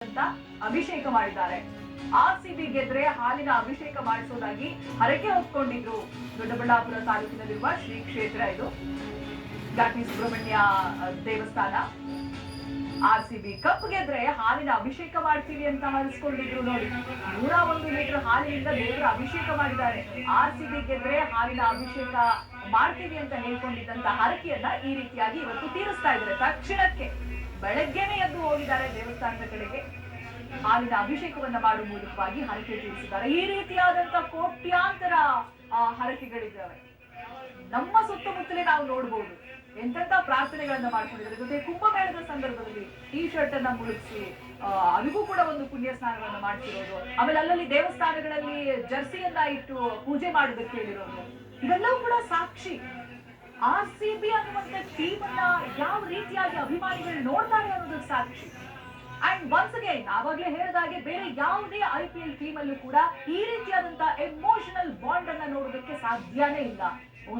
ಅಂತ ಅಭಿಷೇಕ ಮಾಡಿದ್ದಾರೆ. ಆರ್ಸಿಬಿ ಗೆದ್ರೆ ಹಾಲಿನ ಅಭಿಷೇಕ ಮಾಡಿಸೋದಾಗಿ ಹರಕೆ ಹೊತ್ಕೊಂಡಿದ್ರು. ದೊಡ್ಡಬಳ್ಳಾಪುರ ತಾಲೂಕಿನಲ್ಲಿರುವ ಶ್ರೀ ಕ್ಷೇತ್ರ ಇದು, ಘಾಟಿ ಸುಬ್ರಹ್ಮಣ್ಯ ದೇವಸ್ಥಾನ. ಆರ್ಸಿಬಿ ಕಪ್ ಗೆದ್ರೆ ಹಾಲಿನ ಅಭಿಷೇಕ ಮಾಡ್ತೀವಿ ಅಂತ ಹರಿಸ್ಕೊಂಡಿದ್ರು. ನೋಡಿ, 101 ಲೀಟರ್ ಹಾಲಿನಿಂದ ದೇವರ ಅಭಿಷೇಕ ಮಾಡಿದ್ದಾರೆ. ಆರ್ಸಿಬಿ ಗೆದ್ರೆ ಹಾಲಿನ ಅಭಿಷೇಕ ಮಾಡ್ತೀವಿ ಅಂತ ಹೇಳ್ಕೊಂಡಿದ್ದಂತ ಹರಕೆಯನ್ನ ಈ ರೀತಿಯಾಗಿ ಇವತ್ತು ತೀರಿಸ್ತಾ ಇದ್ದಾರೆ. ತಕ್ಷಣಕ್ಕೆ ಬೆಳಗ್ಗೆನೆ ಎದ್ದು ಹೋಗಿದ್ದಾರೆ ದೇವಸ್ಥಾನದ ಕಡೆಗೆ, ಹಾಲಿನ ಅಭಿಷೇಕವನ್ನ ಮಾಡುವ ಮೂಲಕವಾಗಿ ಹರಕೆ ತೀರಿಸಿದ್ದಾರೆ. ಈ ರೀತಿಯಾದಂತ ಕೋಟ್ಯಾಂತರ ಹರಕೆಗಳಿದ್ದಾವೆ. ನಮ್ಮ ಸುತ್ತಮುತ್ತಲೇ ನಾವು ನೋಡಬಹುದು ಎಂತೆಂತ ಪ್ರಾರ್ಥನೆಗಳನ್ನ ಮಾಡ್ಕೊಂಡಿದ್ದಾರೆ. ಜೊತೆ ಕುಂಭಮೇಳದ ಸಂದರ್ಭದಲ್ಲಿ ಟೀ ಶರ್ಟ್ ಅನ್ನ ಮುಳುಗಿಸಿ ಅದಕ್ಕೂ ಕೂಡ ಒಂದು ಪುಣ್ಯ ಸ್ನಾನವನ್ನ ಮಾಡ್ತಿರೋದು, ಆಮೇಲೆ ಅಲ್ಲಲ್ಲಿ ದೇವಸ್ಥಾನಗಳಲ್ಲಿ ಜರ್ಸಿಯನ್ನ ಇಟ್ಟು ಪೂಜೆ ಮಾಡೋದಕ್ಕೆ ಹೇಳಿರೋದು, ಇವೆಲ್ಲವೂ ಕೂಡ ಸಾಕ್ಷಿ. ಆರ್ಸಿಬಿ ಅನ್ನುವಂತ ಟೀಮ್ ಅನ್ನ ಯಾವ ರೀತಿಯಾಗಿ ಅಭಿಮಾನಿಗಳು ನೋಡ್ತಾರೆ ಅನ್ನೋದಕ್ಕೆ ಸಾಕ್ಷಿ. ಅಂಡ್ ಒನ್ಸ್ ಅಗೈನ್ ಆವಾಗಲೇ ಹೇಳಿದಾಗೆ ಬೇರೆ ಯಾವುದೇ IPL ಟೀಮ್ ಅಲ್ಲೂ ಕೂಡ ಈ ರೀತಿಯಾದಂತಹ ಎಮೋಷನಲ್ ಬಾಂಡ್ ಅನ್ನ ನೋಡೋದಕ್ಕೆ ಸಾಧ್ಯನೇ ಇಲ್ಲ.